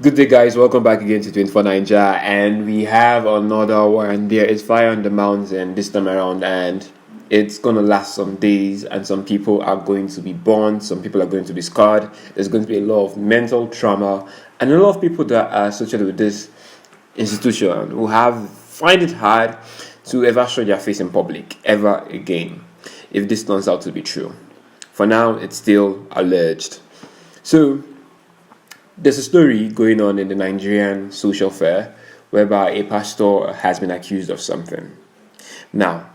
Good day, guys. Welcome back again to 24 Nigeria, and we have another one. There is fire on the mountain this time around, and it's gonna last some days. And some people are going to be burned. Some people are going to be scarred. There's going to be a lot of mental trauma, and a lot of people that are associated with this institution who have find it hard to ever show their face in public ever again. If this turns out to be true, for now, it's still alleged. So there's a story going on in the Nigerian social fair whereby a pastor has been accused of something. Now,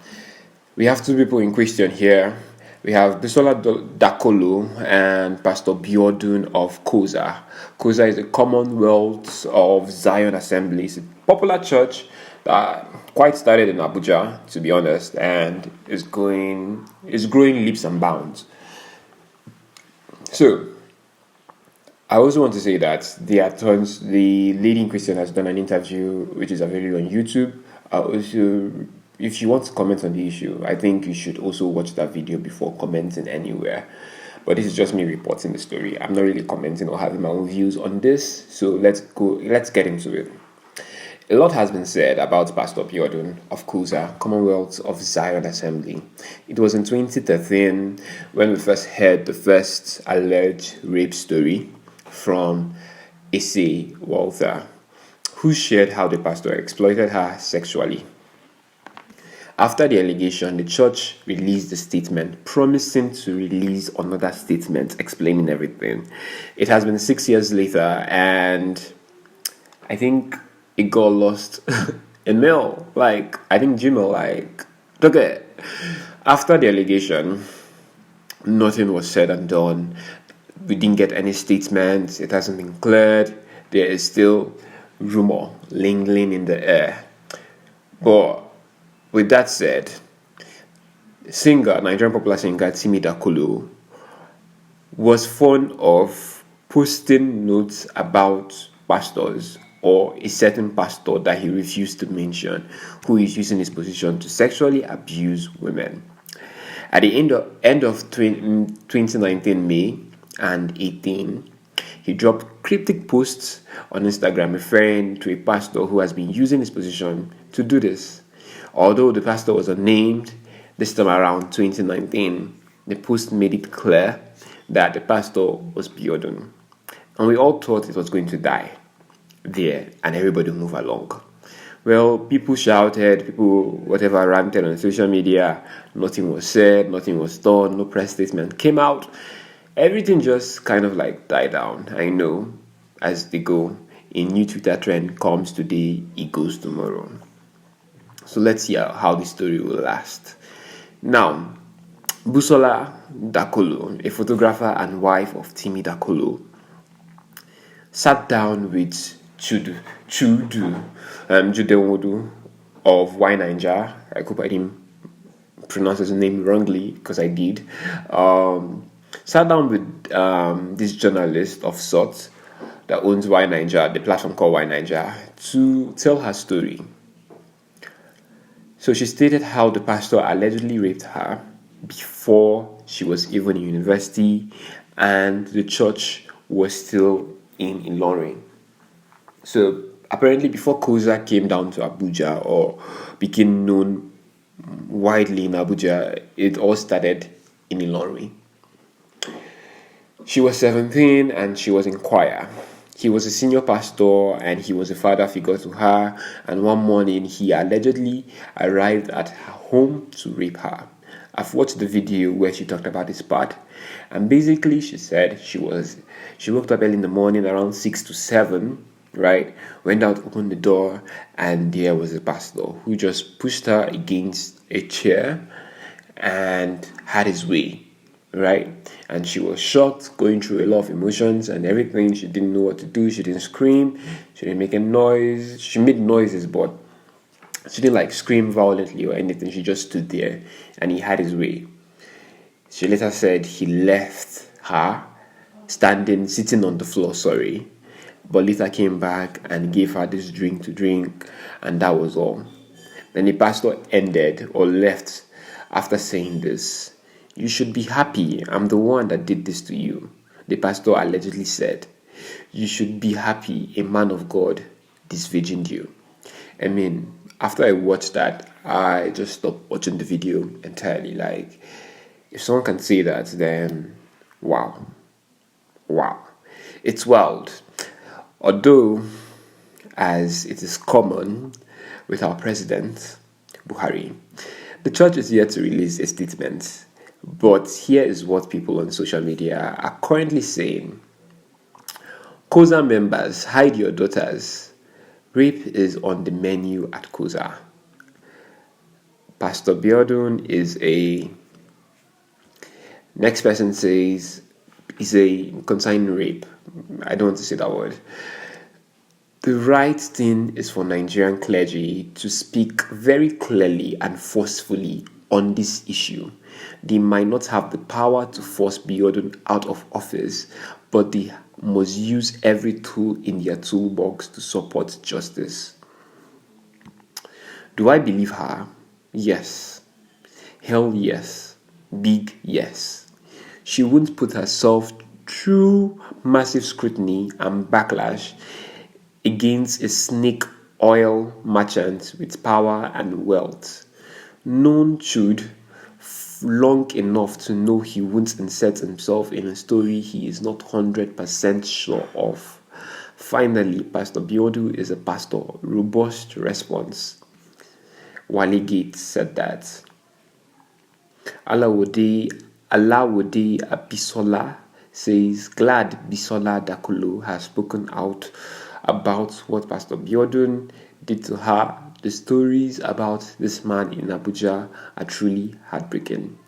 we have two people in question here. We have Busola Dakolo and Pastor Biodun of coza. Coza is the Commonwealth of Zion Assembly. It's a popular church that quite started in Abuja, to be honest, and is growing leaps and bounds. So, I also want to say that the leading Christian has done an interview which is available on YouTube. Also, if you want to comment on the issue, I think you should also watch that video before commenting anywhere. But this is just me reporting the story. I'm not really commenting or having my own views on this. So let's get into it. A lot has been said about Pastor Biodun of coza, Commonwealth of Zion Assembly. It was in 2013 when we first heard the first alleged rape story from A.C. Walter, who shared how the pastor exploited her sexually. After the allegation, the church released a statement promising to release another statement explaining everything. It has been 6 years later, and I think it got lost in mail. I think Gmail, okay. After the allegation, nothing was said and done. We didn't get any statements. It hasn't been cleared. There is still rumor lingering in the air. But with that said, Nigerian popular singer Timi Dakolo was fond of posting notes about pastors or a certain pastor that he refused to mention who is using his position to sexually abuse women. At the end of 2019 May and 18, he dropped cryptic posts on Instagram referring to a pastor who has been using his position to do this. Although the pastor was unnamed this time around 2019, the post made it clear that the pastor was Biodun. And we all thought it was going to die there and everybody move along. Well, people shouted, whatever ranted on social media, nothing was said, nothing was done, no press statement came out. Everything just kind of died down. I know, as they go, a new Twitter trend comes today, it goes tomorrow. So let's see how this story will last. Now, Busola Dakolo, a photographer and wife of Timi Dakolo, sat down with Chude Jideonwo of Y Niger. I hope I didn't pronounce his name wrongly, because I did. Sat down with this journalist of sorts that owns Y Niger, the platform called Y Niger, to tell her story. So she stated how the pastor allegedly raped her before she was even in university, and the church was still in Ilorin. So apparently before coza came down to Abuja or became known widely in Abuja, it all started in Ilorin. She was 17 and she was in choir. He was a senior pastor and he was a father figure to her, and one morning he allegedly arrived at her home to rape her. I've watched the video where she talked about this part, and basically she said she woke up early in the morning around 6 to 7, right? Went out, opened the door, and there was a pastor who just pushed her against a chair and had his way, right? And she was shocked, going through a lot of emotions and everything. She didn't know what to do. She didn't scream. She didn't make a noise. She made noises, but she didn't scream violently or anything. She just stood there and he had his way. She later said he left her sitting on the floor, but later came back and gave her this drink to drink, and that was all. Then the pastor ended or left after saying this. "You should be happy. I'm the one that did this to you," the pastor allegedly said. You should be happy a man of God disvirgined you. I mean, after I watched that, I just stopped watching the video entirely. Like, if someone can say that, then wow. Wow. It's wild. Although, as it is common with our president, Buhari, the church is yet to release a statement. But here is what people on social media are currently saying. Coza members, hide your daughters. Rape is on the menu at Coza. Pastor Biodun is a... Next person says is a consigning rape. I don't want to say that word. The right thing is for Nigerian clergy to speak very clearly and forcefully on this issue. They might not have the power to force Biodun out of office, but they must use every tool in their toolbox to support justice. Do I believe her? Yes. Hell yes. Big yes. She won't put herself through massive scrutiny and backlash against a snake oil merchant with power and wealth. Known Chude long enough to know he won't insert himself in a story he is not 100% sure of. Finally, Pastor Biodun is a pastor. Robust response. Wale Gates said that. Alawode Bisola says, glad Busola Dakolo has spoken out about what Pastor Biodun did to her. The stories about this man in Abuja are truly heartbreaking.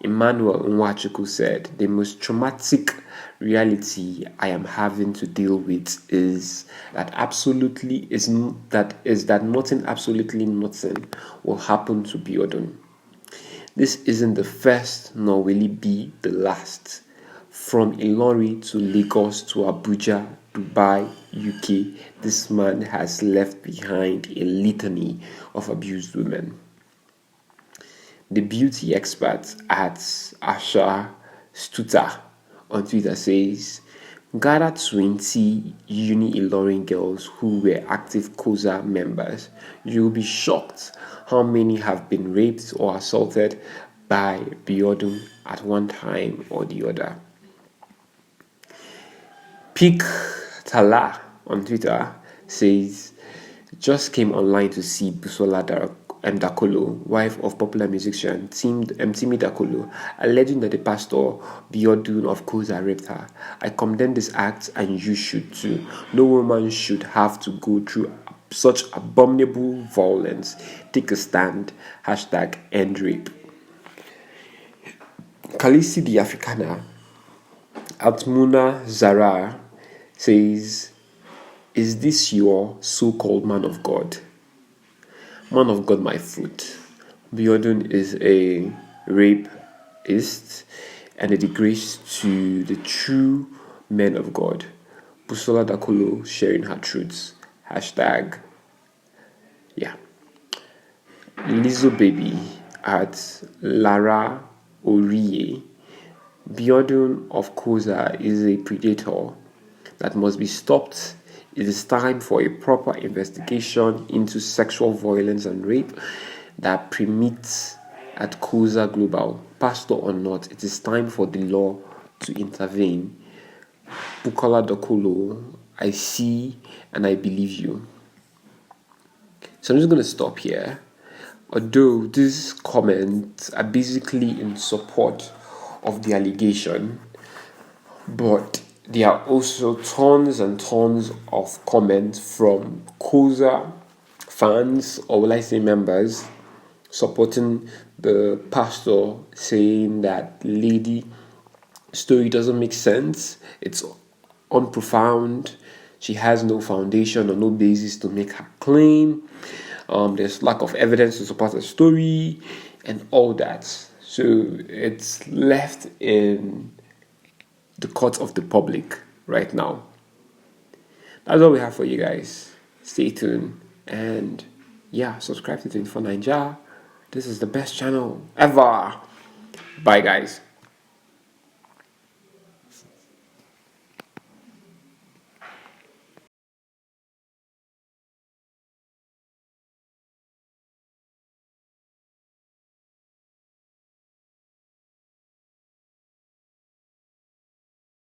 Emmanuel Nwachukwu said, the most traumatic reality I am having to deal with is that absolutely nothing will happen to Biodun. This isn't the first, nor will it be the last. From Ilori to Lagos to Abuja, Dubai, UK, this man has left behind a litany of abused women. The beauty expert at Asha Stuta on Twitter says, gather 20 Uni Ilorin girls who were active COSA members. You'll be shocked how many have been raped or assaulted by Biodun at one time or the other. Pick Tala on Twitter says, just came online to see Busola Dakolo, wife of popular musician Timi Dakolo, alleging that the pastor Biodun of COSA raped her. I condemn this act and you should too. No woman should have to go through such abominable violence. Take a stand. #end rape. Kalisi the Afrikaner, Altmuna Zara, says, is this your so-called man of God? Man of God, my foot. Biodun is a rapist and a disgrace to the true men of God. Busola Dakolo sharing her truths. Yeah. Lizzo Baby at Lara Orie. Biodun of COSA is a predator that must be stopped. It is time for a proper investigation into sexual violence and rape that permits at COSA Global. Pastor or not, it is time for the law to intervene. Busola Dakolo, I see and I believe you. So I'm just going to stop here. Although these comments are basically in support of the allegation, but there are also tons and tons of comments from COSA fans, or will I say members, supporting the pastor, saying that lady story doesn't make sense, it's unprofound, she has no foundation or no basis to make her claim, there's lack of evidence to support her story and all that. So it's left in the court of the public right now. That's all we have for you guys. Stay tuned and subscribe to 24 Ninja. This is the best channel ever. Bye guys.